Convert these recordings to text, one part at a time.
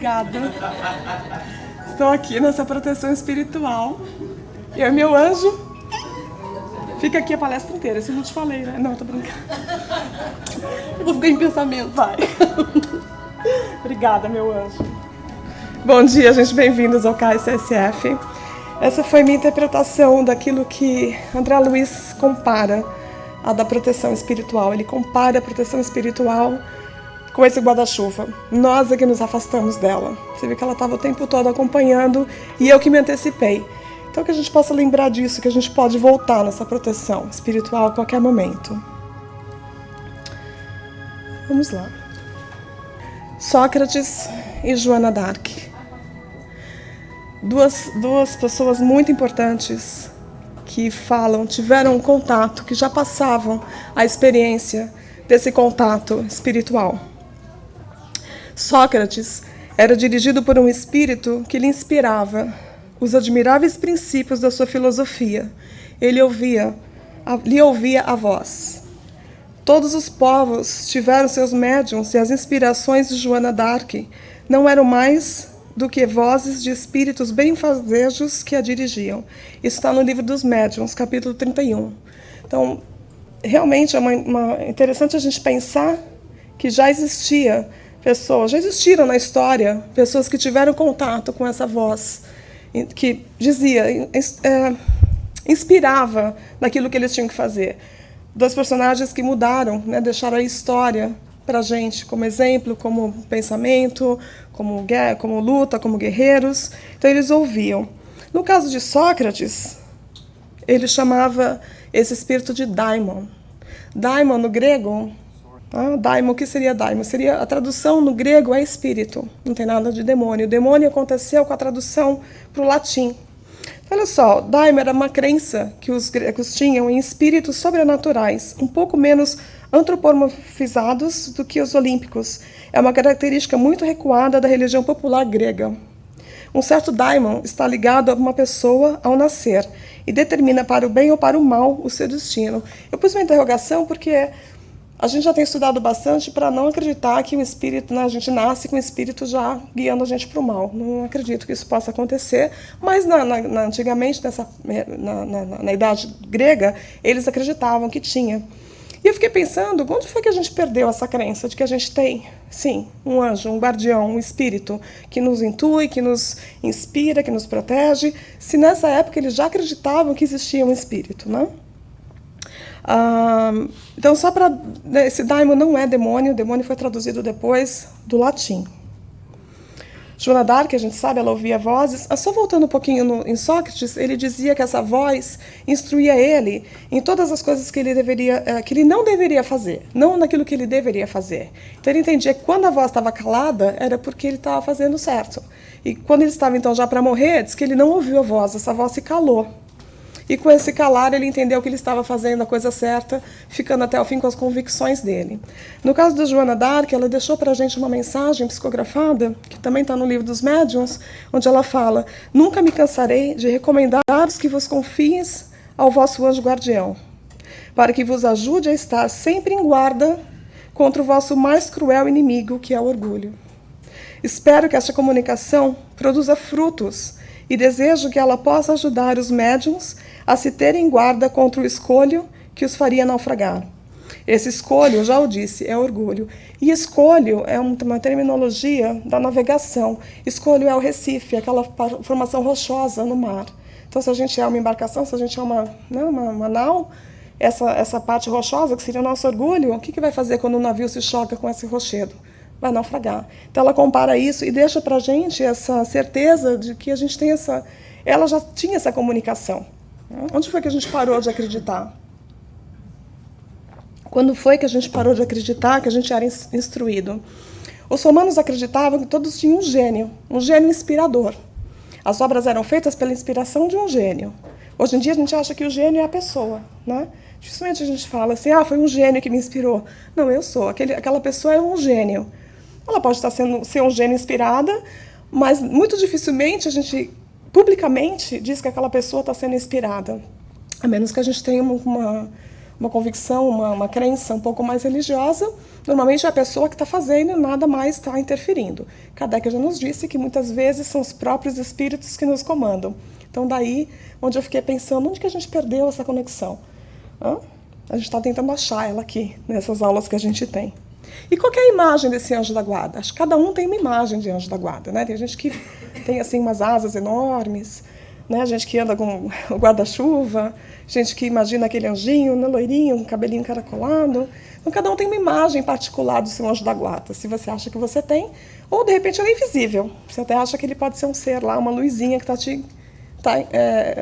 Obrigada. Estou aqui nessa proteção espiritual. Eu e meu anjo. Fica aqui a palestra inteira, isso eu não te falei, né? Não, eu tô brincando. Eu vou ficar em pensamento, vai. Obrigada, meu anjo. Bom dia, gente. Bem-vindos ao KSSF. Essa foi minha interpretação daquilo que André Luiz compara a da proteção espiritual. Ele compara a proteção espiritual com esse guarda-chuva. Nós é que nos afastamos dela. Você vê que ela estava o tempo todo acompanhando e eu que me antecipei. Então que a gente possa lembrar disso, que a gente pode voltar nessa proteção espiritual a qualquer momento. Vamos lá. Sócrates e Joana d'Arc. Duas pessoas muito importantes que tiveram um contato, que já passavam a experiência desse contato espiritual. Sócrates era dirigido por um espírito que lhe inspirava os admiráveis princípios da sua filosofia. Lhe ouvia a voz. Todos os povos tiveram seus médiuns e as inspirações de Joana d'Arc não eram mais do que vozes de espíritos benfazejos que a dirigiam. Isso está no livro dos médiuns, capítulo 31. Então, realmente é interessante a gente pensar que já existiram na história pessoas que tiveram contato com essa voz, que dizia, inspirava naquilo que eles tinham que fazer. Dois personagens que mudaram, né, deixaram a história para a gente como exemplo, como pensamento, como luta, como guerreiros. Então eles ouviam. No caso de Sócrates, ele chamava esse espírito de daimon. Daimon no grego, daimon, o que seria daimon? A tradução no grego é espírito, não tem nada de demônio. O demônio aconteceu com a tradução para o latim. Olha só, daimon era uma crença que os gregos tinham em espíritos sobrenaturais, um pouco menos antropomorfizados do que os olímpicos. É uma característica muito recuada da religião popular grega. Um certo daimon está ligado a uma pessoa ao nascer e determina para o bem ou para o mal o seu destino. Eu pus uma interrogação porque a gente já tem estudado bastante para não acreditar que o espírito, né, a gente nasce com o espírito já guiando a gente para o mal. Não acredito que isso possa acontecer, mas antigamente, na idade grega, eles acreditavam que tinha. E eu fiquei pensando, onde foi que a gente perdeu essa crença de que a gente tem, sim, um anjo, um guardião, um espírito que nos intui, que nos inspira, que nos protege, se nessa época eles já acreditavam que existia um espírito, né? Então, só para... Esse daimon não é demônio, o demônio foi traduzido depois do latim. Joana d'Arc, a gente sabe, ela ouvia vozes. Só voltando um pouquinho em Sócrates, ele dizia que essa voz instruía ele em todas as coisas que ele não deveria fazer, não naquilo que ele deveria fazer. Então ele entendia que quando a voz estava calada, era porque ele estava fazendo certo. E quando ele estava então já para morrer, diz que ele não ouviu a voz, essa voz se calou. E com esse calar, ele entendeu que ele estava fazendo a coisa certa, ficando até o fim com as convicções dele. No caso da Joana d'Arc, ela deixou para a gente uma mensagem psicografada, que também está no livro dos médiuns, onde ela fala: nunca me cansarei de recomendar-vos que vos confieis ao vosso anjo guardião, para que vos ajude a estar sempre em guarda contra o vosso mais cruel inimigo, que é o orgulho. Espero que esta comunicação produza frutos e desejo que ela possa ajudar os médiuns a se terem em guarda contra o escolho que os faria naufragar. Esse escolho, eu já o disse, é orgulho. E escolho é uma terminologia da navegação. Escolho é o Recife, aquela formação rochosa no mar. Então, se a gente é uma embarcação, se a gente é uma nau, essa parte rochosa, que seria o nosso orgulho, o que vai fazer quando o navio se choca com esse rochedo? Vai naufragar. Então ela compara isso e deixa para a gente essa certeza de que a gente tem essa... Ela já tinha essa comunicação. Onde foi que a gente parou de acreditar? Quando foi que a gente parou de acreditar que a gente era instruído? Os romanos acreditavam que todos tinham um gênio inspirador. As obras eram feitas pela inspiração de um gênio. Hoje em dia a gente acha que o gênio é a pessoa, né? Dificilmente a gente fala assim, foi um gênio que me inspirou. Não, eu sou. Aquela pessoa é um gênio. Ela pode ser um gênio inspirada, mas muito dificilmente a gente, publicamente, diz que aquela pessoa está sendo inspirada. A menos que a gente tenha uma convicção, uma crença um pouco mais religiosa, Normalmente é a pessoa que está fazendo e nada mais está interferindo. Kardec já nos disse que muitas vezes são os próprios espíritos que nos comandam. Então daí onde eu fiquei pensando, onde que a gente perdeu essa conexão? A gente está tentando achar ela aqui, nessas aulas que a gente tem. E qual que é a imagem desse anjo da guarda? Acho que cada um tem uma imagem de anjo da guarda, né? Tem gente que tem assim umas asas enormes, né? Gente que anda com o guarda-chuva, gente que imagina aquele anjinho, né? Loirinho, um cabelinho encaracolado. Então cada um tem uma imagem particular do seu anjo da guarda. Se você acha que você tem, ou de repente ele é invisível. Você até acha que ele pode ser um ser lá, uma luzinha que está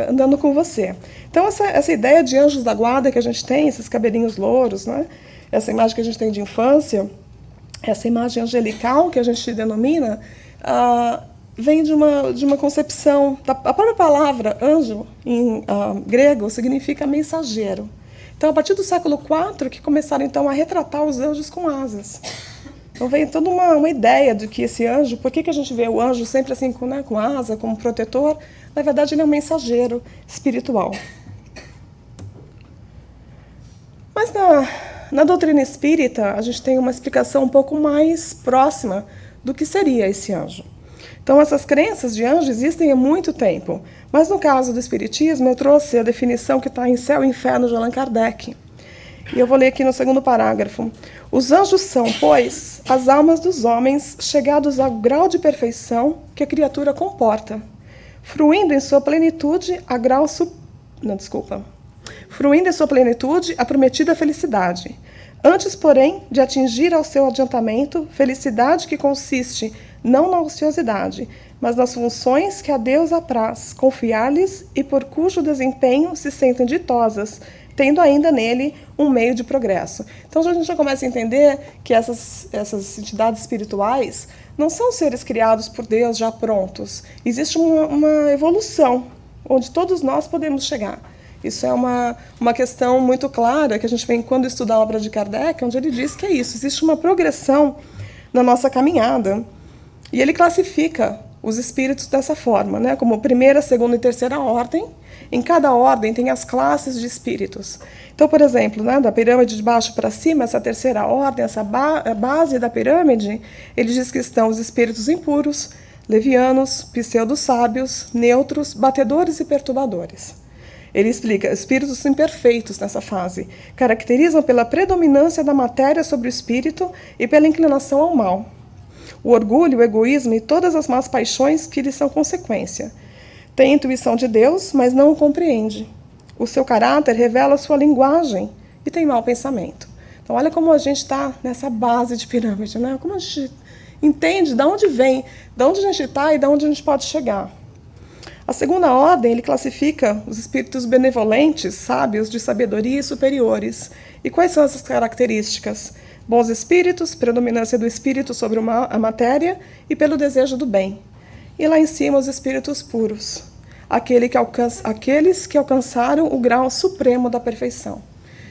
andando com você. Então essa ideia de anjos da guarda que a gente tem, esses cabelinhos louros, né? Essa imagem que a gente tem de infância, essa imagem angelical que a gente denomina, vem de uma concepção. A própria palavra anjo, em grego, significa mensageiro. Então, a partir do século IV, que começaram então a retratar os anjos com asas. Então, vem toda uma ideia de que esse anjo, por que a gente vê o anjo sempre assim com asa, como protetor? Na verdade, ele é um mensageiro espiritual. Mas na doutrina espírita, a gente tem uma explicação um pouco mais próxima do que seria esse anjo. Então, essas crenças de anjo existem há muito tempo, mas no caso do espiritismo, eu trouxe a definição que está em Céu e Inferno de Allan Kardec. E eu vou ler aqui no segundo parágrafo. Os anjos são, pois, as almas dos homens chegados ao grau de perfeição que a criatura comporta, fruindo em sua plenitude a prometida felicidade. Antes, porém, de atingir ao seu adiantamento, felicidade que consiste não na ociosidade, mas nas funções que a Deus apraz confiar-lhes e por cujo desempenho se sentem ditosas, tendo ainda nele um meio de progresso. Então a gente já começa a entender que essas entidades espirituais não são seres criados por Deus já prontos. Existe uma evolução, onde todos nós podemos chegar. Isso é uma questão muito clara que a gente vem quando estuda a obra de Kardec, onde ele diz que é isso, existe uma progressão na nossa caminhada. E ele classifica os espíritos dessa forma, né? Como primeira, segunda e terceira ordem. Em cada ordem tem as classes de espíritos. Então, por exemplo, né, da pirâmide de baixo para cima, essa terceira ordem, essa base da pirâmide, ele diz que estão os espíritos impuros, levianos, pseudo-sábios, neutros, batedores e perturbadores. Ele explica, espíritos imperfeitos nessa fase, caracterizam pela predominância da matéria sobre o espírito e pela inclinação ao mal. O orgulho, o egoísmo e todas as más paixões que lhes são consequência. Tem intuição de Deus, mas não o compreende. O seu caráter revela a sua linguagem e tem mau pensamento. Então, olha como a gente está nessa base de pirâmide, né? Como a gente entende de onde vem, de onde a gente está e de onde a gente pode chegar. A segunda ordem, ele classifica os espíritos benevolentes, sábios, de sabedoria e superiores. E quais são essas características? Bons espíritos, predominância do espírito sobre a matéria e pelo desejo do bem. E lá em cima, os espíritos puros, aqueles que alcançaram o grau supremo da perfeição.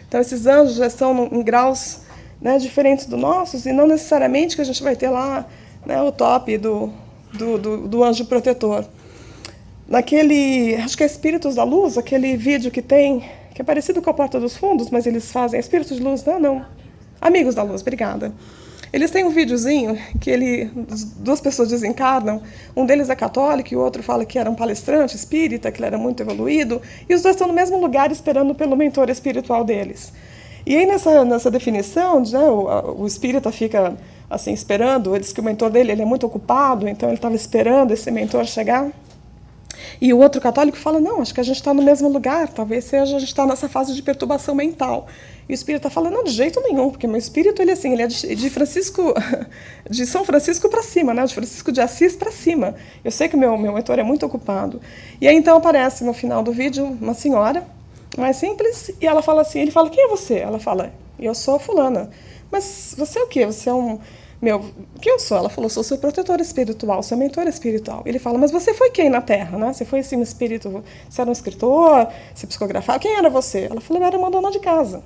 Então, esses anjos já estão em graus, né, diferentes dos nossos, e não necessariamente que a gente vai ter lá, né, o top do anjo protetor. Acho que é Espíritos da Luz, aquele vídeo que tem, que é parecido com a Porta dos Fundos, mas eles fazem Espíritos de Luz, não. Amigos da Luz, obrigada. Eles têm um videozinho que duas pessoas desencarnam, um deles é católico e o outro fala que era um palestrante espírita, que ele era muito evoluído, e os dois estão no mesmo lugar esperando pelo mentor espiritual deles. E aí nessa definição, né, o espírita fica assim esperando, ele diz que o mentor dele ele é muito ocupado, então ele estava esperando esse mentor chegar. E o outro católico fala, não, acho que a gente está no mesmo lugar, talvez seja a gente está nessa fase de perturbação mental. E o espírita fala, não, de jeito nenhum, porque meu espírito ele é de São Francisco para cima, né, de Francisco de Assis para cima. Eu sei que o meu mentor é muito ocupado. E aí então aparece no final do vídeo uma senhora, mais simples, e ela fala assim, ele fala, quem é você? Ela fala, eu sou fulana. Mas você é o quê? Você é quem eu sou? Ela falou, sou seu protetor espiritual, seu mentor espiritual. Ele fala, mas você foi quem na Terra, né? Você foi assim, um espírito, você era um escritor, você psicografava, quem era você? Ela falou, eu era uma dona de casa.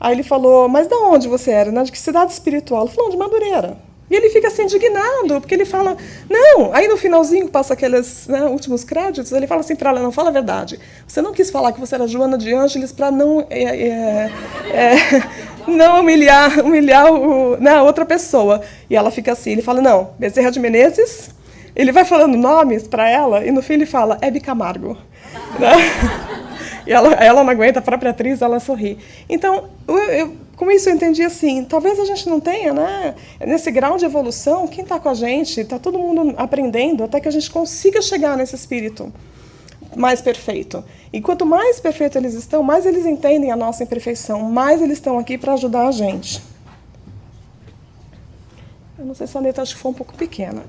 Aí ele falou, mas de onde você era, né? De que cidade espiritual? Ela falou, de Madureira. E ele fica assim indignado, porque ele fala, não, aí no finalzinho passa aqueles, né, últimos créditos, ele fala assim para ela, não, fala a verdade, você não quis falar que você era Joana de Ângeles para não, não humilhar né, a outra pessoa. E ela fica assim, ele fala, não, Bezerra de Menezes, ele vai falando nomes para ela, e no fim ele fala, Hebe Camargo. Né? E ela não aguenta, a própria atriz, ela sorri. Então, com isso eu entendi assim, talvez a gente não tenha, né, nesse grau de evolução, quem está com a gente, está todo mundo aprendendo, até que a gente consiga chegar nesse espírito mais perfeito. E quanto mais perfeito eles estão, mais eles entendem a nossa imperfeição, mais eles estão aqui para ajudar a gente. Eu não sei se a letra acho que foi um pouco pequena.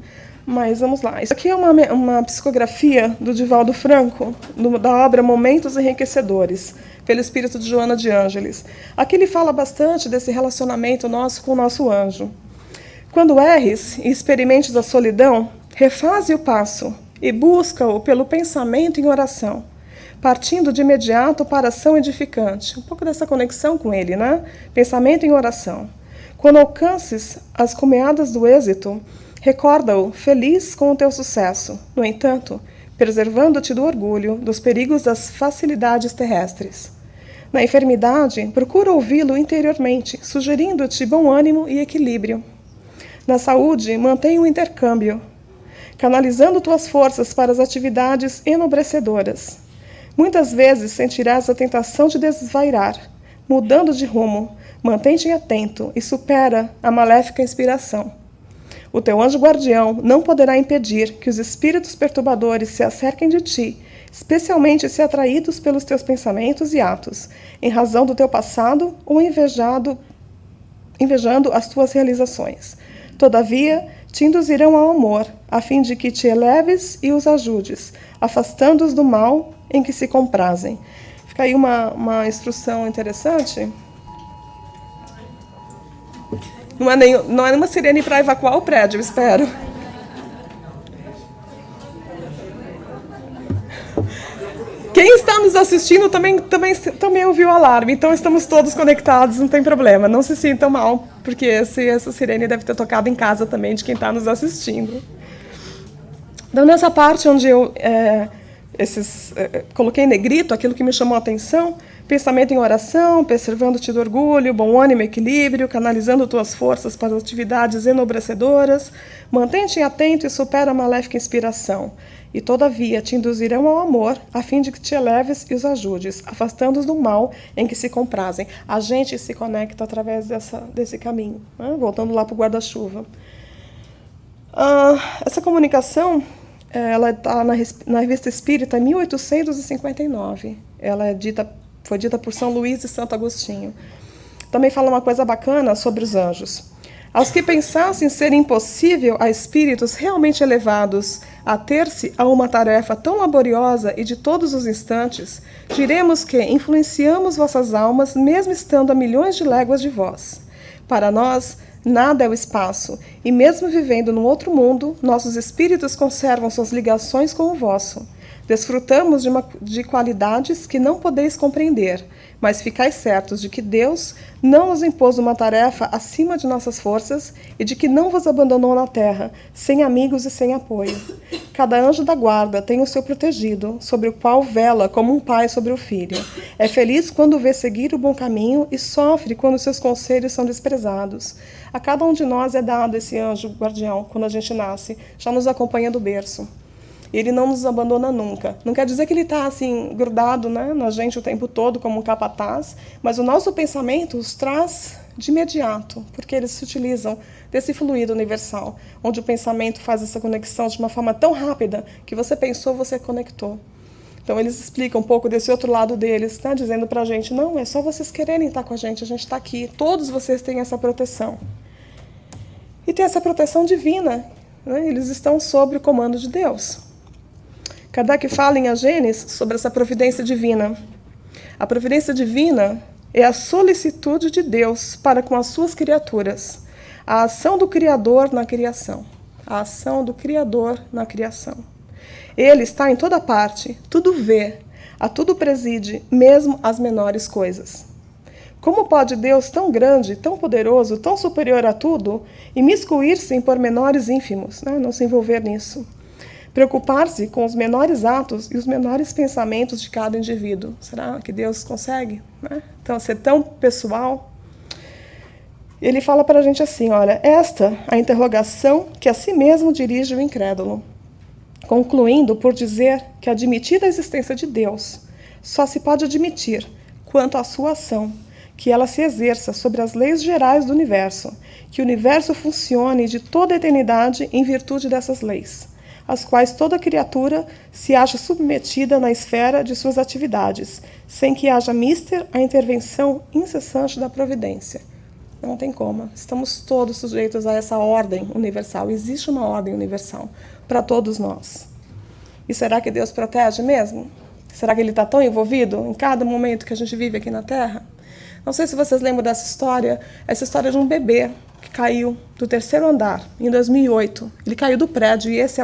Mas vamos lá. Isso aqui é uma psicografia do Divaldo Franco, da obra Momentos Enriquecedores, pelo espírito de Joana de Ângeles. Aqui ele fala bastante desse relacionamento nosso com o nosso anjo. Quando erres e experimentes a solidão, refaze o passo e busca-o pelo pensamento em oração, partindo de imediato para a ação edificante. Um pouco dessa conexão com ele, né? Pensamento em oração. Quando alcances as comeadas do êxito, recorda-o feliz com o teu sucesso, no entanto, preservando-te do orgulho, dos perigos das facilidades terrestres. Na enfermidade, procura ouvi-lo interiormente, sugerindo-te bom ânimo e equilíbrio. Na saúde, mantém o intercâmbio, canalizando tuas forças para as atividades enobrecedoras. Muitas vezes sentirás a tentação de desvairar, mudando de rumo, mantém-te atento e supera a maléfica inspiração. O teu anjo guardião não poderá impedir que os espíritos perturbadores se acerquem de ti, especialmente se atraídos pelos teus pensamentos e atos, em razão do teu passado ou invejando as tuas realizações. Todavia, te induzirão ao amor, a fim de que te eleves e os ajudes, afastando-os do mal em que se comprazem. Fica aí uma instrução interessante. Não é nenhuma sirene para evacuar o prédio, eu espero. Quem está nos assistindo também ouviu o alarme, então estamos todos conectados, não tem problema. Não se sintam mal, porque essa sirene deve ter tocado em casa também de quem está nos assistindo. Então, nessa parte onde eu coloquei em negrito aquilo que me chamou a atenção, pensamento em oração, preservando-te do orgulho, bom ânimo e equilíbrio, canalizando tuas forças para atividades enobrecedoras, mantém-te atento e supera a maléfica inspiração. E, todavia, te induzirão ao amor, a fim de que te eleves e os ajudes, afastando-os do mal em que se comprazem. A gente se conecta através desse caminho, né? Voltando lá para o guarda-chuva. Essa comunicação, ela está na Revista Espírita, em 1859. Ela foi dita por São Luís e Santo Agostinho. Também fala uma coisa bacana sobre os anjos. Aos que pensassem ser impossível a espíritos realmente elevados ater-se a uma tarefa tão laboriosa e de todos os instantes, diremos que influenciamos vossas almas mesmo estando a milhões de léguas de vós. Para nós, nada é o espaço, e mesmo vivendo num outro mundo, nossos espíritos conservam suas ligações com o vosso. Desfrutamos de qualidades que não podeis compreender, mas ficais certos de que Deus não nos impôs uma tarefa acima de nossas forças e de que não vos abandonou na terra, sem amigos e sem apoio. Cada anjo da guarda tem o seu protegido, sobre o qual vela como um pai sobre o filho. É feliz quando vê seguir o bom caminho e sofre quando seus conselhos são desprezados. A cada um de nós é dado esse anjo guardião, quando a gente nasce, já nos acompanha do berço. Ele não nos abandona nunca. Não quer dizer que ele está assim, grudado, né, na gente o tempo todo, como um capataz, mas o nosso pensamento os traz de imediato, porque eles se utilizam desse fluido universal, onde o pensamento faz essa conexão de uma forma tão rápida que você pensou, você conectou. Então, eles explicam um pouco desse outro lado deles, né, dizendo para a gente, não, é só vocês quererem estar com a gente está aqui, todos vocês têm essa proteção. E tem essa proteção divina, né, eles estão sob o comando de Deus. Kardec fala em A Gênesis sobre essa providência divina. A providência divina é a solicitude de Deus para com as suas criaturas, a ação do Criador na criação. A ação do Criador na criação. Ele está em toda parte, tudo vê, a tudo preside, mesmo as menores coisas. Como pode Deus tão grande, tão poderoso, tão superior a tudo, imiscuir-se em pormenores ínfimos, né? Não se envolver nisso? Preocupar-se com os menores atos e os menores pensamentos de cada indivíduo. Será que Deus consegue, né? Então, ser tão pessoal. Ele fala para a gente assim, olha, esta a interrogação que a si mesmo dirige o incrédulo, concluindo por dizer que admitida a existência de Deus, só se pode admitir quanto à sua ação, que ela se exerça sobre as leis gerais do universo, que o universo funcione de toda a eternidade em virtude dessas leis, às quais toda criatura se acha submetida na esfera de suas atividades, sem que haja mister a intervenção incessante da providência. Não tem como. Estamos todos sujeitos a essa ordem universal. Existe uma ordem universal para todos nós. E será que Deus protege mesmo? Será que Ele está tão envolvido em cada momento que a gente vive aqui na Terra? Não sei se vocês lembram dessa história. Essa história de um bebê que caiu do 3º andar, em 2008. Ele caiu do prédio e essa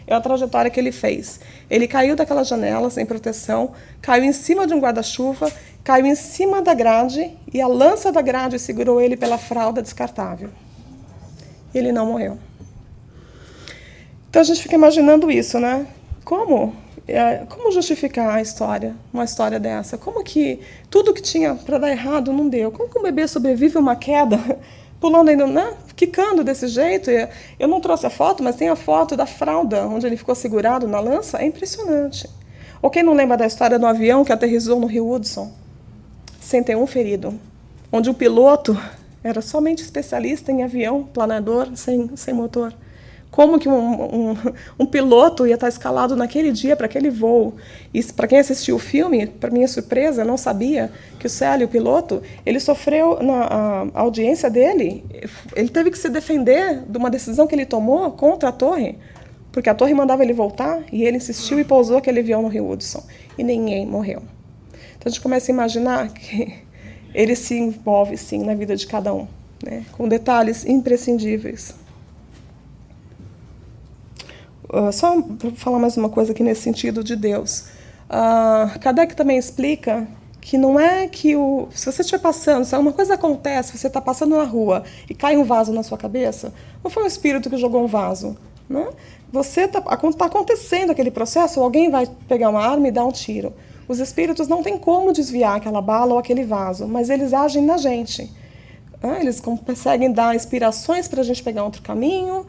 é a trajetória que ele fez. Ele caiu daquela janela sem proteção, caiu em cima de um guarda-chuva, caiu em cima da grade e a lança da grade segurou ele pela fralda descartável. E ele não morreu. Então a gente fica imaginando isso, né? Como justificar a história, uma história dessa? Como que tudo que tinha para dar errado não deu? Como que um bebê sobrevive a uma queda, pulando ainda, né? Quicando desse jeito? Eu não trouxe a foto, mas tem a foto da fralda, onde ele ficou segurado na lança. É impressionante. Ou quem não lembra da história do avião que aterrissou no Rio Hudson, sem ter um ferido, onde o piloto era somente especialista em avião planador sem motor. Como que um piloto ia estar escalado naquele dia para aquele voo? E para quem assistiu o filme, para minha surpresa, não sabia que o Célio, o piloto, ele sofreu, na audiência dele, ele teve que se defender de uma decisão que ele tomou contra a torre, porque a torre mandava ele voltar e ele insistiu e pousou aquele avião no Rio Hudson. E ninguém morreu. Então a gente começa a imaginar que ele se envolve, sim, na vida de cada um, né, com detalhes imprescindíveis. Só para falar mais uma coisa aqui nesse sentido de Deus. Kardec também explica que não é que se você estiver passando, se alguma coisa acontece, você está passando na rua e cai um vaso na sua cabeça, não foi um espírito que jogou um vaso, né? Você está acontecendo aquele processo, alguém vai pegar uma arma e dar um tiro. Os espíritos não têm como desviar aquela bala ou aquele vaso, mas eles agem na gente. Eles conseguem dar inspirações para a gente pegar outro caminho,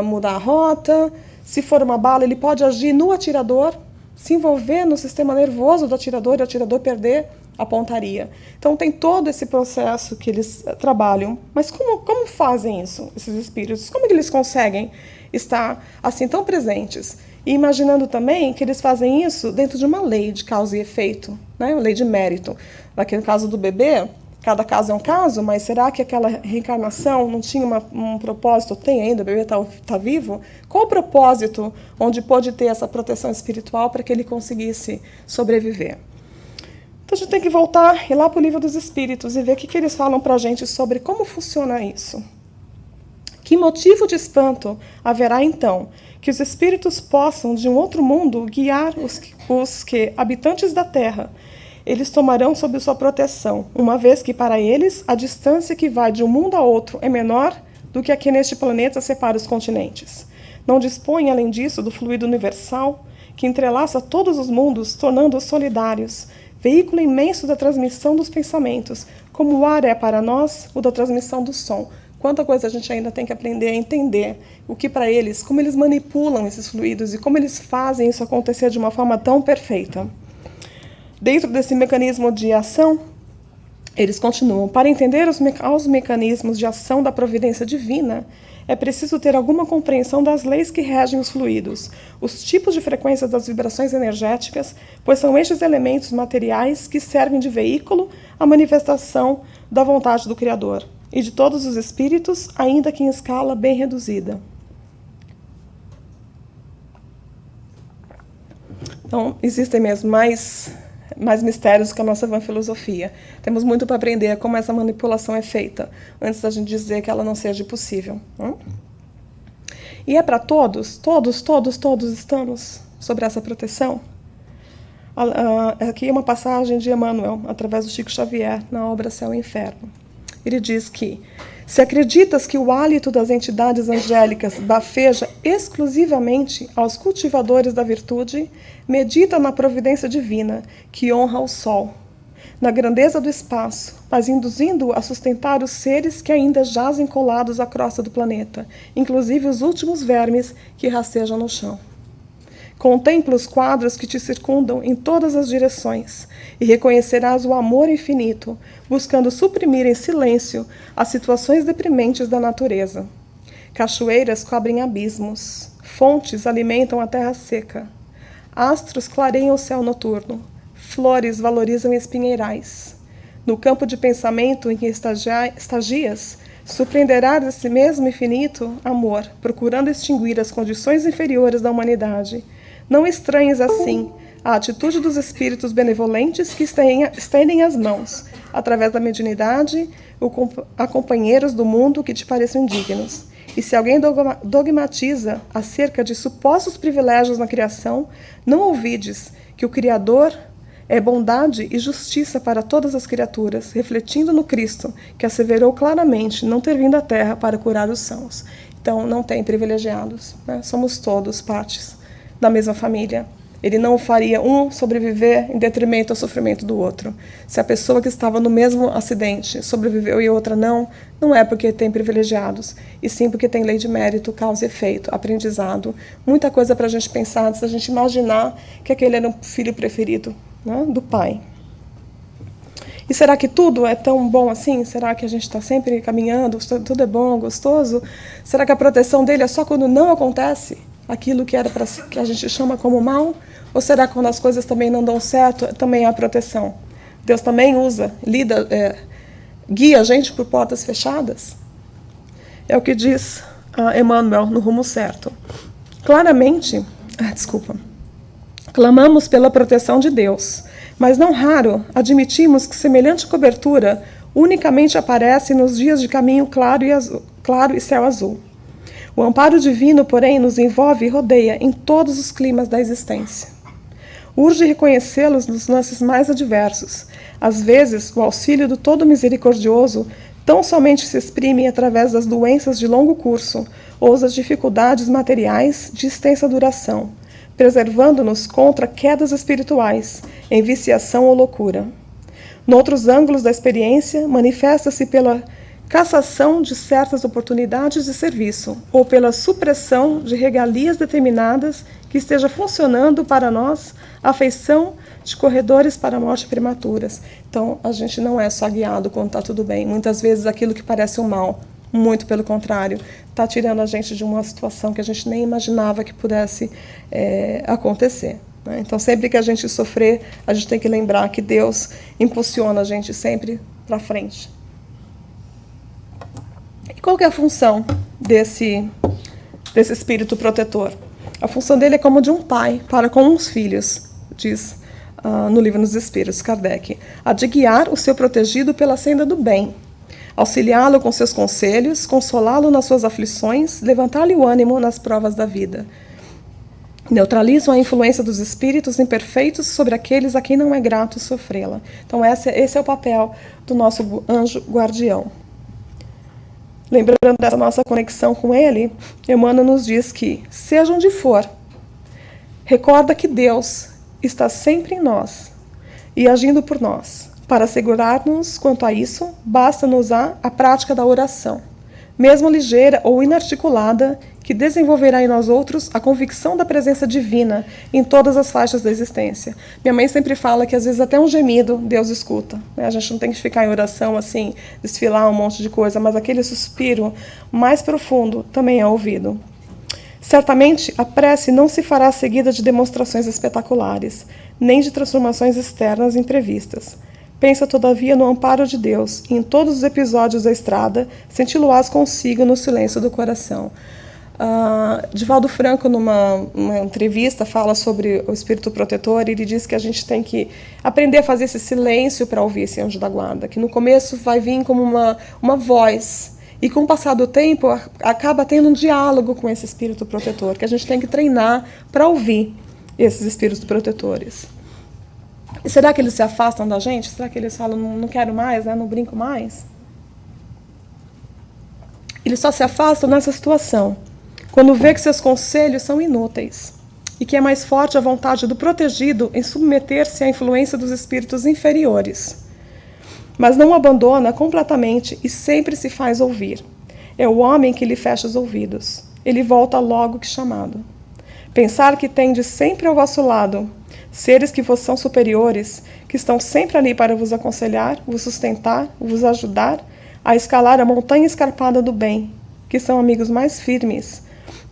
mudar a rota. Se for uma bala, ele pode agir no atirador, se envolver no sistema nervoso do atirador e o atirador perder a pontaria. Então tem todo esse processo que eles trabalham. Mas como fazem isso, esses espíritos? Como que eles conseguem estar assim tão presentes? E imaginando também que eles fazem isso dentro de uma lei de causa e efeito, né? Uma lei de mérito. Naquele caso do bebê, cada caso é um caso, mas será que aquela reencarnação não tinha um propósito? Tem ainda, o bebê está vivo? Qual o propósito onde pôde ter essa proteção espiritual para que ele conseguisse sobreviver? Então a gente tem que voltar, ir lá para o Livro dos Espíritos e ver o que eles falam para a gente sobre como funciona isso. Que motivo de espanto haverá, então, que os espíritos possam, de um outro mundo, guiar os que, habitantes da Terra, eles tomarão sob sua proteção, uma vez que, para eles, a distância que vai de um mundo a outro é menor do que a que neste planeta separa os continentes. Não dispõem, além disso, do fluido universal, que entrelaça todos os mundos, tornando-os solidários, veículo imenso da transmissão dos pensamentos, como o ar é para nós o da transmissão do som. Quanta coisa a gente ainda tem que aprender a entender o que para eles, como eles manipulam esses fluidos e como eles fazem isso acontecer de uma forma tão perfeita. Dentro desse mecanismo de ação, eles continuam. Para entender os mecanismos de ação da providência divina, é preciso ter alguma compreensão das leis que regem os fluidos, os tipos de frequência das vibrações energéticas, pois são estes elementos materiais que servem de veículo à manifestação da vontade do Criador e de todos os espíritos, ainda que em escala bem reduzida. Então, existem mesmo mais mistérios que a nossa vã filosofia. Temos muito para aprender como essa manipulação é feita, antes da gente dizer que ela não seja possível. E é para todos estamos sobre essa proteção? Aqui é uma passagem de Emmanuel, através do Chico Xavier, na obra Céu e Inferno. Ele diz que, se acreditas que o hálito das entidades angélicas bafeja exclusivamente aos cultivadores da virtude, medita na providência divina, que honra o sol, na grandeza do espaço, mas induzindo-o a sustentar os seres que ainda jazem colados à crosta do planeta, inclusive os últimos vermes que rastejam no chão. Contempla os quadros que te circundam em todas as direções e reconhecerás o amor infinito, buscando suprimir em silêncio as situações deprimentes da natureza. Cachoeiras cobrem abismos, fontes alimentam a terra seca, astros clareiam o céu noturno, flores valorizam espinheirais. No campo de pensamento em que estagias, surpreenderás esse mesmo infinito amor, procurando extinguir as condições inferiores da humanidade. Não estranhes, assim, a atitude dos espíritos benevolentes que estendem as mãos, através da mediunidade, a companheiros do mundo que te pareçam indignos. E se alguém dogmatiza acerca de supostos privilégios na criação, não ouvides que o Criador é bondade e justiça para todas as criaturas, refletindo no Cristo, que asseverou claramente não ter vindo à Terra para curar os sãos. Então, não tem privilegiados, né? Somos todos partes da mesma família. Ele não faria um sobreviver em detrimento ao sofrimento do outro. Se a pessoa que estava no mesmo acidente sobreviveu e outra não, não é porque tem privilegiados, e sim porque tem lei de mérito, causa e efeito, aprendizado. Muita coisa para a gente pensar antes da gente imaginar que aquele era um filho preferido, né, do pai. E será que tudo é tão bom assim? Será que a gente está sempre caminhando, tudo é bom, gostoso? Será que a proteção dele é só quando não acontece aquilo que era que a gente chama como mal? Ou será que quando as coisas também não dão certo, também há proteção? Deus também guia a gente por portas fechadas? É o que diz Emmanuel no Rumo Certo. Claramente, clamamos pela proteção de Deus, mas não raro admitimos que semelhante cobertura unicamente aparece nos dias de caminho claro e céu azul. O amparo divino, porém, nos envolve e rodeia em todos os climas da existência. Urge reconhecê-los nos lances mais adversos. Às vezes, o auxílio do Todo Misericordioso tão somente se exprime através das doenças de longo curso ou das dificuldades materiais de extensa duração, preservando-nos contra quedas espirituais, em viciação ou loucura. Noutros ângulos da experiência, manifesta-se pela cassação de certas oportunidades de serviço ou pela supressão de regalias determinadas que esteja funcionando para nós a feição de corredores para a morte prematuras. Então, a gente não é só guiado quando está tudo bem. Muitas vezes aquilo que parece um mal, muito pelo contrário, está tirando a gente de uma situação que a gente nem imaginava que pudesse acontecer. Né? Então, sempre que a gente sofrer, a gente tem que lembrar que Deus impulsiona a gente sempre para frente. E qual que é a função desse espírito protetor? A função dele é como de um pai para com os filhos, diz no Livro dos Espíritos, Kardec, a de guiar o seu protegido pela senda do bem, auxiliá-lo com seus conselhos, consolá-lo nas suas aflições, levantar-lhe o ânimo nas provas da vida. Neutralizam a influência dos espíritos imperfeitos sobre aqueles a quem não é grato sofrê-la. Então esse é o papel do nosso anjo guardião. Lembrando dessa nossa conexão com ele, Emmanuel nos diz que, seja onde for, recorda que Deus está sempre em nós e agindo por nós. Para assegurar-nos quanto a isso, basta-nos a prática da oração, mesmo ligeira ou inarticulada, que desenvolverá em nós outros a convicção da presença divina em todas as faixas da existência. Minha mãe sempre fala que às vezes até um gemido Deus escuta. Né? A gente não tem que ficar em oração assim, desfilar um monte de coisa, mas aquele suspiro mais profundo também é ouvido. Certamente, a prece não se fará seguida de demonstrações espetaculares, nem de transformações externas imprevistas. Pensa, todavia, no amparo de Deus, e em todos os episódios da estrada, senti-lo-ás consigo no silêncio do coração. Divaldo Franco, numa entrevista, fala sobre o espírito protetor, e ele diz que a gente tem que aprender a fazer esse silêncio para ouvir esse anjo da guarda, que no começo vai vir como uma voz, e com o passar do tempo acaba tendo um diálogo com esse espírito protetor, que a gente tem que treinar para ouvir esses espíritos protetores. E será que eles se afastam da gente? Será que eles falam, não quero mais, né? Não brinco mais? Eles só se afastam nessa situação, quando vê que seus conselhos são inúteis e que é mais forte a vontade do protegido em submeter-se à influência dos espíritos inferiores. Mas não abandona completamente e sempre se faz ouvir. É o homem que lhe fecha os ouvidos. Ele volta logo que chamado. Pensar que tende sempre ao vosso lado seres que vos são superiores, que estão sempre ali para vos aconselhar, vos sustentar, vos ajudar a escalar a montanha escarpada do bem, que são amigos mais firmes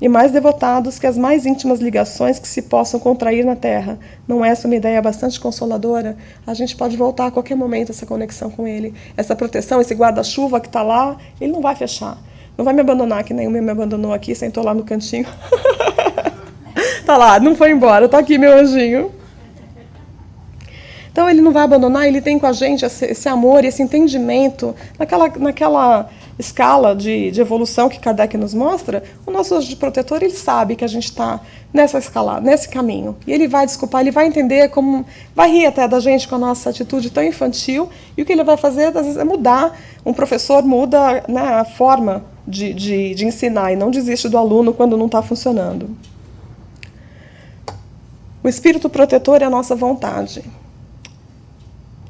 e mais devotados que as mais íntimas ligações que se possam contrair na Terra. Não é essa uma ideia bastante consoladora? A gente pode voltar a qualquer momento essa conexão com ele. Essa proteção, esse guarda-chuva que está lá, ele não vai fechar. Não vai me abandonar, que nem o meu me abandonou aqui, sentou lá no cantinho. Tá lá, não foi embora, tá aqui meu anjinho. Então ele não vai abandonar, ele tem com a gente esse amor e esse entendimento, naquela escala de evolução que Kardec nos mostra. O nosso anjo protetor, ele sabe que a gente está nessa escala, nesse caminho. E ele vai desculpar, ele vai entender, como vai rir até da gente com a nossa atitude tão infantil. E o que ele vai fazer, às vezes, é mudar. Um professor muda, né, a forma de ensinar e não desiste do aluno quando não está funcionando. O espírito protetor é a nossa vontade.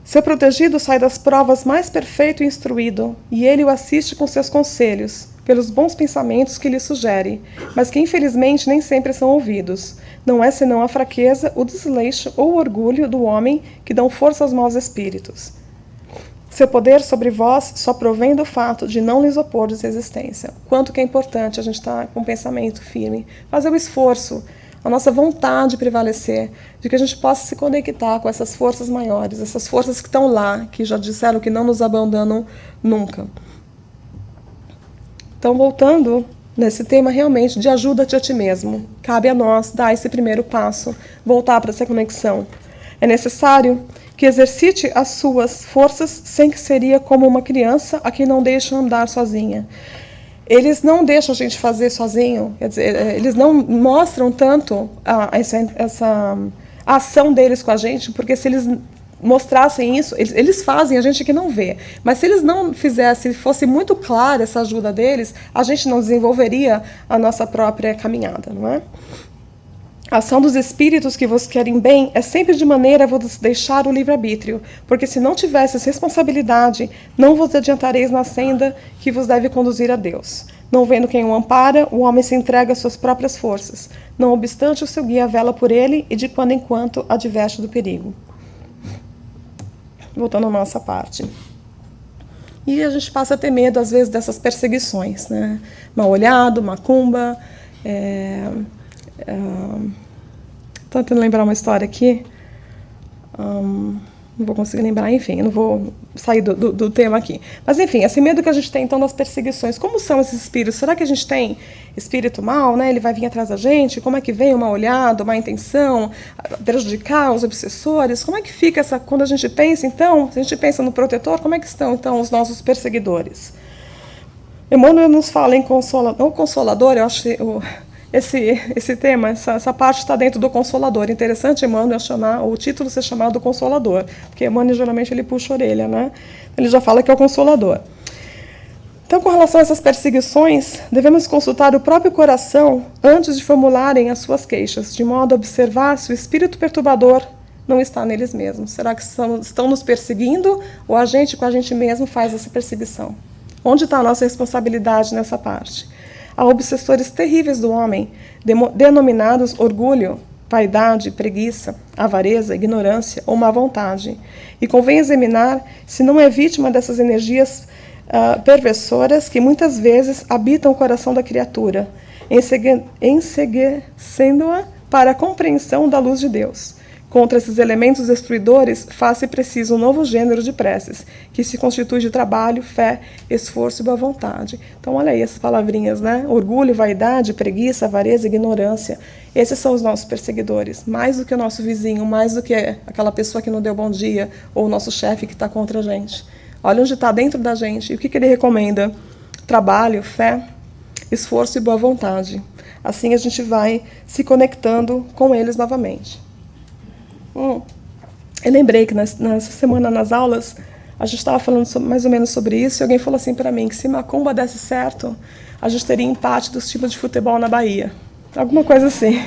Seu protegido sai das provas mais perfeito e instruído, e ele o assiste com seus conselhos, pelos bons pensamentos que lhe sugere, mas que infelizmente nem sempre são ouvidos. Não é senão a fraqueza, o desleixo ou o orgulho do homem que dão força aos maus espíritos. Seu poder sobre vós só provém do fato de não lhes opor resistência. Quanto que é importante a gente estar com um pensamento firme, fazer o esforço, a nossa vontade de prevalecer, de que a gente possa se conectar com essas forças maiores, essas forças que estão lá, que já disseram que não nos abandonam nunca. Então, voltando nesse tema realmente de ajuda-te a ti mesmo, cabe a nós dar esse primeiro passo, voltar para essa conexão. É necessário que exercite as suas forças sem que seria como uma criança a quem não deixa andar sozinha. Eles não deixam a gente fazer sozinho, quer dizer, eles não mostram tanto essa ação deles com a gente, porque se eles mostrassem isso, eles fazem, a gente que não vê. Mas se eles não fizessem, se fosse muito clara essa ajuda deles, a gente não desenvolveria a nossa própria caminhada, não é? A ação dos espíritos que vos querem bem é sempre de maneira a vos deixar o livre-arbítrio, porque se não tivesseis responsabilidade, não vos adiantareis na senda que vos deve conduzir a Deus. Não vendo quem o ampara, o homem se entrega às suas próprias forças. Não obstante, o seu guia vela por ele e de quando em quando adverte do perigo. Voltando à nossa parte. E a gente passa a ter medo, às vezes, dessas perseguições, né? Mal-olhado, macumba... Estou tentando lembrar uma história aqui. Não vou conseguir lembrar, enfim, não vou sair do tema aqui. Mas, enfim, esse medo que a gente tem, então, das perseguições. Como são esses espíritos? Será que a gente tem espírito mau, né? Ele vai vir atrás da gente? Como é que vem o mal-olhado, má intenção, prejudicar os obsessores? Como é que fica essa... Quando a gente pensa, então, se a gente pensa no protetor, como é que estão, então, os nossos perseguidores? Emmanuel nos fala em Consolador, eu acho que... Esse tema, essa parte está dentro do Consolador. Interessante Emmanuel o título ser chamado Consolador, porque Emmanuel geralmente ele puxa a orelha, né? Ele já fala que é o Consolador. Então, com relação a essas perseguições, devemos consultar o próprio coração antes de formularem as suas queixas, de modo a observar se o espírito perturbador não está neles mesmos. Será que estão nos perseguindo ou a gente com a gente mesmo faz essa perseguição? Onde está a nossa responsabilidade nessa parte? Há obsessores terríveis do homem, denominados orgulho, vaidade, preguiça, avareza, ignorância ou má vontade. E convém examinar se não é vítima dessas energias perversoras que muitas vezes habitam o coração da criatura, enseguecendo-a para a compreensão da luz de Deus. Contra esses elementos destruidores, faz-se preciso um novo gênero de preces, que se constitui de trabalho, fé, esforço e boa vontade. Então, olha aí essas palavrinhas, né? Orgulho, vaidade, preguiça, avareza, ignorância. Esses são os nossos perseguidores. Mais do que o nosso vizinho, mais do que aquela pessoa que não deu bom dia, ou o nosso chefe que está contra a gente. Olha onde está dentro da gente. E o que ele recomenda? Trabalho, fé, esforço e boa vontade. Assim a gente vai se conectando com eles novamente. Eu lembrei que nessa semana nas aulas a gente estava falando mais ou menos sobre isso e alguém falou assim para mim que se macumba desse certo, a gente teria empate dos times de futebol na Bahia. Alguma coisa assim.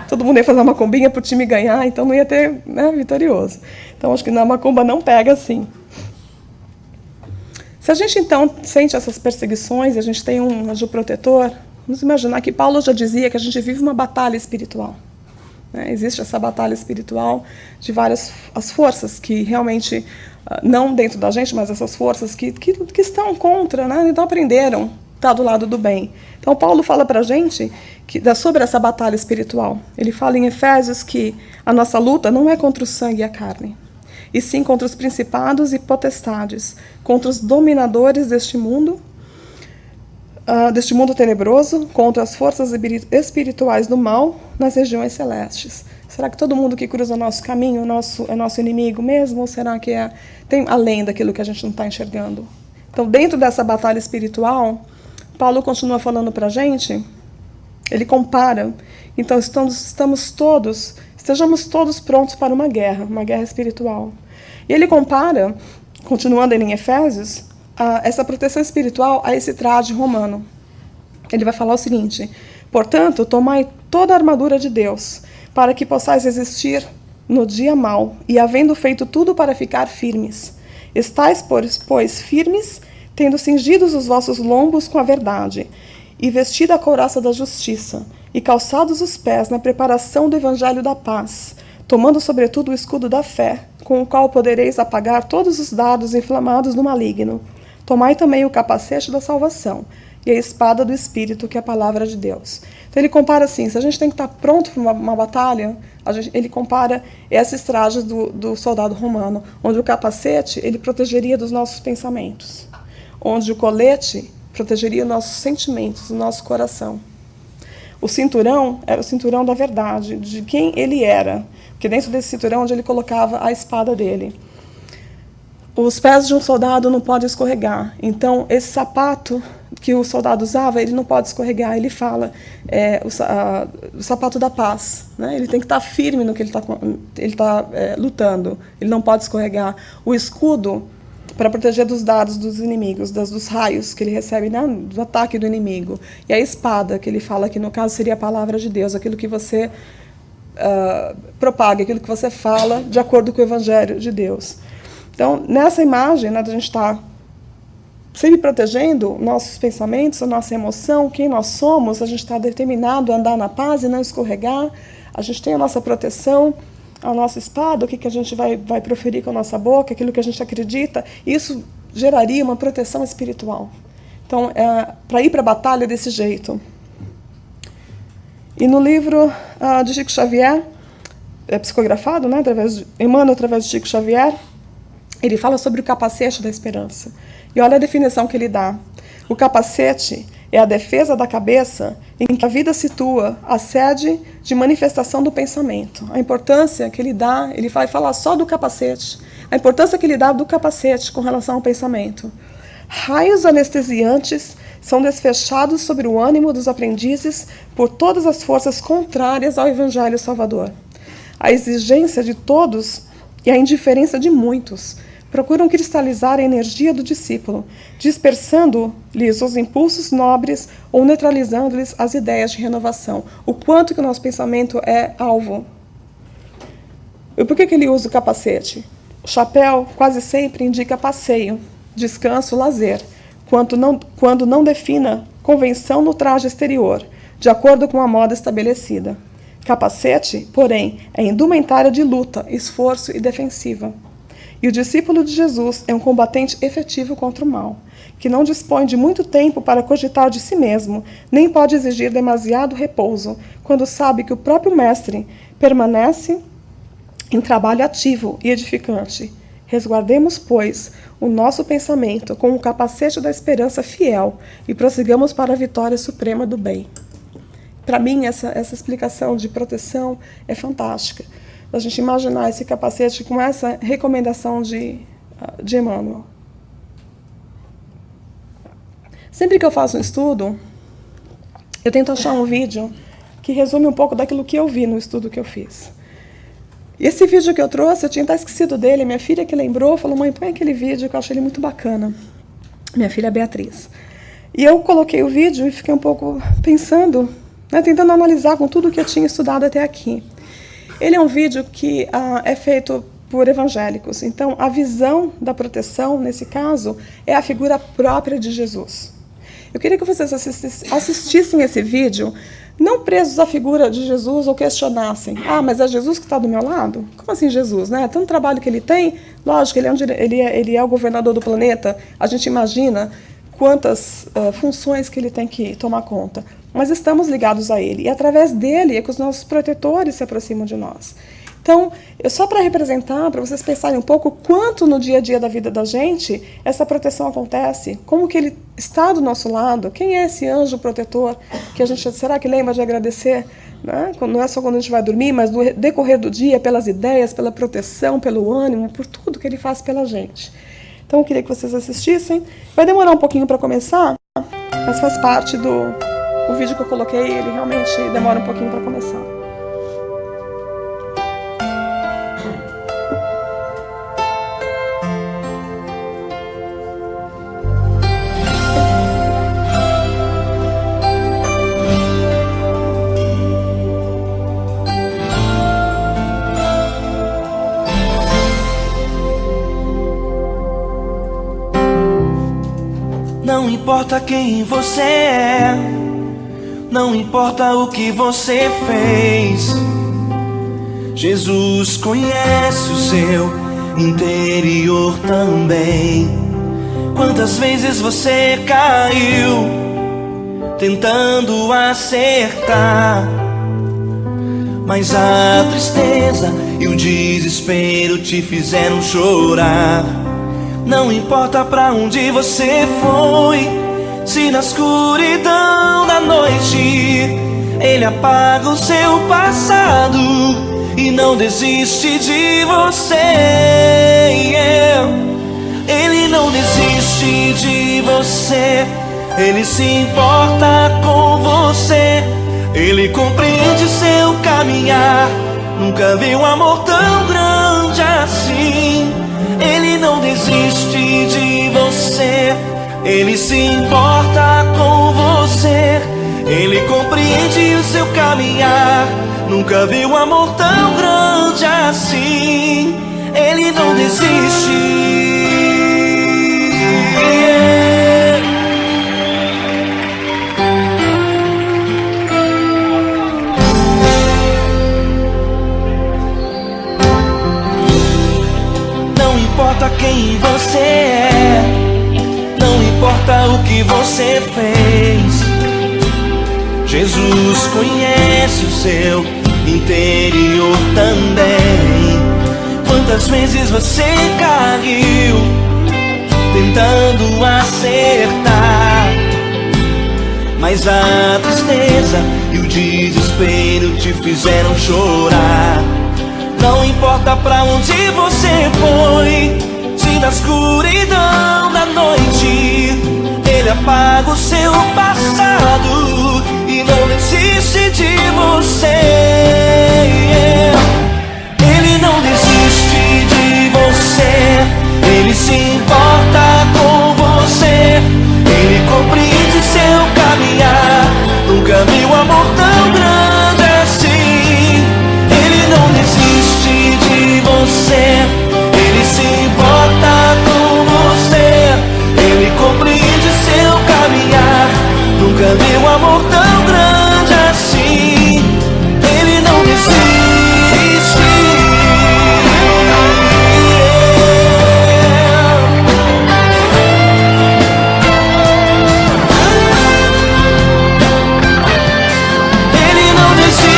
Todo mundo ia fazer uma macumbinha para o time ganhar, então não ia ter, né, vitorioso. Então acho que na macumba não pega assim. Se a gente então sente essas perseguições, a gente tem um anjo protetor, vamos imaginar que Paulo já dizia que a gente vive uma batalha espiritual. Existe essa batalha espiritual de várias as forças que realmente, não dentro da gente, mas essas forças que estão contra, né, não aprenderam a estar do lado do bem. Então Paulo fala para a gente sobre essa batalha espiritual. Ele fala em Efésios que a nossa luta não é contra o sangue e a carne, e sim contra os principados e potestades, contra os dominadores deste mundo tenebroso, contra as forças espirituais do mal nas regiões celestes. Será que todo mundo que cruza o nosso caminho é nosso inimigo mesmo? Ou será que tem além daquilo que a gente não está enxergando? Então, dentro dessa batalha espiritual, Paulo continua falando para a gente, ele compara. Então, estejamos todos prontos para uma guerra espiritual. E ele compara, continuando em Efésios, essa proteção espiritual a esse traje romano. Ele vai falar o seguinte: portanto, tomai toda a armadura de Deus, para que possais resistir no dia mau, e havendo feito tudo para ficar firmes. Estais, pois, firmes, tendo cingidos os vossos lombos com a verdade, e vestida a couraça da justiça, e calçados os pés na preparação do evangelho da paz, tomando sobretudo o escudo da fé, com o qual podereis apagar todos os dardos inflamados do maligno. Tomai também o capacete da salvação e a espada do Espírito, que é a palavra de Deus. Então ele compara assim, se a gente tem que estar pronto para uma batalha, ele compara esses trajes do soldado romano, onde o capacete ele protegeria dos nossos pensamentos, onde o colete protegeria os nossos sentimentos, o nosso coração. O cinturão era o cinturão da verdade, de quem ele era, porque dentro desse cinturão onde ele colocava a espada dele. Os pés de um soldado não podem escorregar. Então, esse sapato que o soldado usava, ele não pode escorregar. Ele fala o sapato da paz. Né? Ele tem que estar firme no que ele está lutando. Ele não pode escorregar. O escudo, para proteger dos dardos dos inimigos, dos raios que ele recebe, né, do ataque do inimigo. E a espada, que ele fala que no caso seria a palavra de Deus, aquilo que você propaga, aquilo que você fala de acordo com o evangelho de Deus. Então, nessa imagem, né, a gente está sempre protegendo nossos pensamentos, a nossa emoção, quem nós somos, a gente está determinado a andar na paz e não escorregar, a gente tem a nossa proteção, a nossa espada, o que a gente vai proferir com a nossa boca, aquilo que a gente acredita, isso geraria uma proteção espiritual. Então, para ir para a batalha desse jeito. E no livro de Chico Xavier, psicografado, né, Emmanuel através de Chico Xavier, ele fala sobre o capacete da esperança. E olha a definição que ele dá. O capacete é a defesa da cabeça em que a vida situa a sede de manifestação do pensamento. A importância que ele dá, ele vai falar só do capacete, a importância que ele dá do capacete com relação ao pensamento. Raios anestesiantes são desfechados sobre o ânimo dos aprendizes por todas as forças contrárias ao Evangelho Salvador. A exigência de todos e a indiferença de muitos procuram cristalizar a energia do discípulo, dispersando-lhes os impulsos nobres ou neutralizando-lhes as ideias de renovação. O quanto que o nosso pensamento é alvo. E por que ele usa o capacete? O chapéu quase sempre indica passeio, descanso, lazer, quando não defina convenção no traje exterior, de acordo com a moda estabelecida. Capacete, porém, é indumentária de luta, esforço e defensiva. E o discípulo de Jesus é um combatente efetivo contra o mal, que não dispõe de muito tempo para cogitar de si mesmo, nem pode exigir demasiado repouso, quando sabe que o próprio Mestre permanece em trabalho ativo e edificante. Resguardemos, pois, o nosso pensamento com o capacete da esperança fiel e prossigamos para a vitória suprema do bem. Para mim, essa explicação de proteção é fantástica. A gente imaginar esse capacete com essa recomendação de Emmanuel. Sempre que eu faço um estudo, eu tento achar um vídeo que resume um pouco daquilo que eu vi no estudo que eu fiz. E esse vídeo que eu trouxe, eu tinha até esquecido dele, minha filha que lembrou, falou, mãe, põe aquele vídeo que eu achei ele muito bacana. Minha filha Beatriz. E eu coloquei o vídeo e fiquei um pouco pensando, né, tentando analisar com tudo que eu tinha estudado até aqui. Ele é um vídeo que é feito por evangélicos. Então, a visão da proteção, nesse caso, é a figura própria de Jesus. Eu queria que vocês assistissem esse vídeo, não presos à figura de Jesus ou questionassem. Ah, mas é Jesus que está do meu lado? Como assim Jesus, né? Tanto trabalho que ele tem, lógico, ele é o governador do planeta, a gente imagina quantas funções que ele tem que tomar conta. Mas estamos ligados a ele, e através dele é que os nossos protetores se aproximam de nós. Então, só para representar, para vocês pensarem um pouco quanto no dia a dia da vida da gente essa proteção acontece, como que ele está do nosso lado, quem é esse anjo protetor que a gente, será que lembra de agradecer? Né? Não é só quando a gente vai dormir, mas no decorrer do dia, pelas ideias, pela proteção, pelo ânimo, por tudo que ele faz pela gente. Então, eu queria que vocês assistissem. Vai demorar um pouquinho para começar, mas faz parte do vídeo que eu coloquei, ele realmente demora um pouquinho para começar. Não importa quem você é, não importa o que você fez, Jesus conhece o seu interior também. Quantas vezes você caiu tentando acertar, mas a tristeza e o desespero te fizeram chorar. Não importa pra onde você foi, se na escuridão da noite Ele apaga o seu passado e não desiste de você. Ele não desiste de você, Ele se importa com você, Ele compreende seu caminhar. Nunca vi um amor tão grande assim. Ele não desiste de você, Ele se importa com você, Ele compreende o seu caminhar. Nunca vi um amor tão grande assim. Ele não desiste. Não importa quem você é, não importa o que você fez, Jesus conhece o seu interior também. Quantas vezes você caiu tentando acertar, mas a tristeza e o desespero te fizeram chorar. Não importa pra onde você foi, se na escuridão da noite Ele apaga o seu passado e não desiste de você. Ele não desiste de você, Ele se importa com você, Ele compreende seu caminhar. Nunca vi um amor tão grande assim. Ele não desiste de você, Ele se importa com você, Ele compreende seu caminhar. Nunca vi um amor tão grande assim. Ele não desiste. Ele não desiste. Ele não desiste.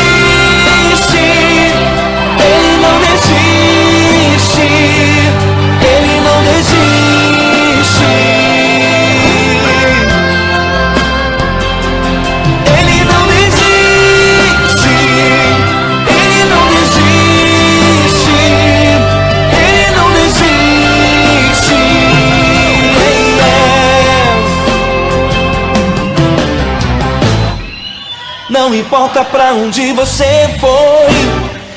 Ele não desiste. Ele não desiste. Ele não desiste. Ele não desiste. Não importa pra onde você foi,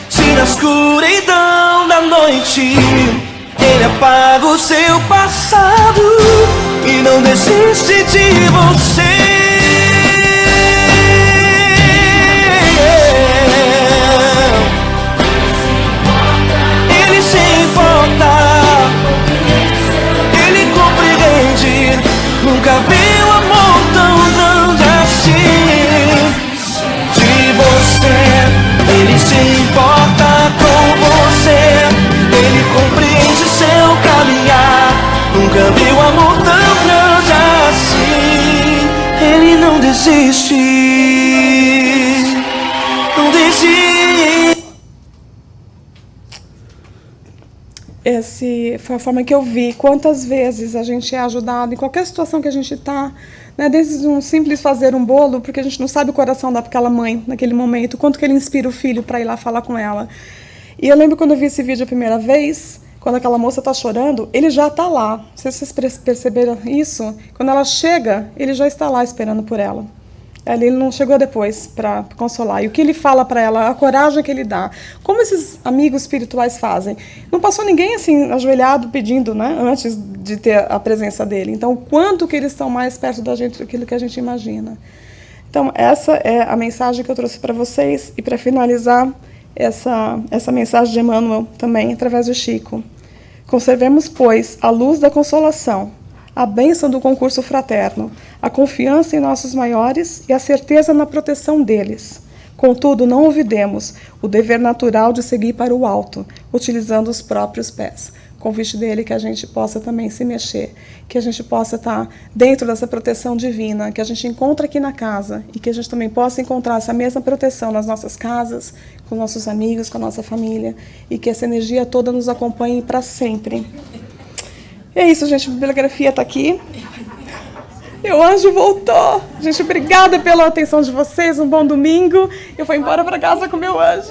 se E na escuridão da noite Ele apaga o seu passado e não desiste de você. Ele se importa, Ele compreende. Nunca vi um amor tão grande assim de você. Ele se importa com você, Ele compreende seu caminhar. Nunca vi um amor tão grande assim. Ele não desiste, não desiste. Essa foi a forma que eu vi quantas vezes a gente é ajudado em qualquer situação que a gente está, né, desde um simples fazer um bolo, porque a gente não sabe o coração daquela mãe naquele momento, quanto que ele inspira o filho para ir lá falar com ela. E eu lembro quando eu vi esse vídeo a primeira vez, quando aquela moça está chorando, ele já está lá. Não sei se vocês perceberam isso. Quando ela chega, ele já está lá esperando por ela. Ele não chegou depois para consolar. E o que ele fala para ela, a coragem que ele dá. Como esses amigos espirituais fazem. Não passou ninguém assim, ajoelhado, pedindo, né, antes de ter a presença dele. Então, o quanto que eles estão mais perto da gente daquilo que a gente imagina. Então, essa é a mensagem que eu trouxe para vocês. E para finalizar, essa mensagem de Emmanuel também, através do Chico. Conservemos, pois, a luz da consolação, a bênção do concurso fraterno, a confiança em nossos maiores e a certeza na proteção deles. Contudo, não olvidemos o dever natural de seguir para o alto, utilizando os próprios pés. Convite dele que a gente possa também se mexer, que a gente possa estar dentro dessa proteção divina, que a gente encontra aqui na casa e que a gente também possa encontrar essa mesma proteção nas nossas casas, com nossos amigos, com a nossa família, e que essa energia toda nos acompanhe para sempre. E é isso, gente. A bibliografia está aqui. E o anjo voltou. Gente, obrigada pela atenção de vocês. Um bom domingo. Eu vou embora para casa com o meu anjo.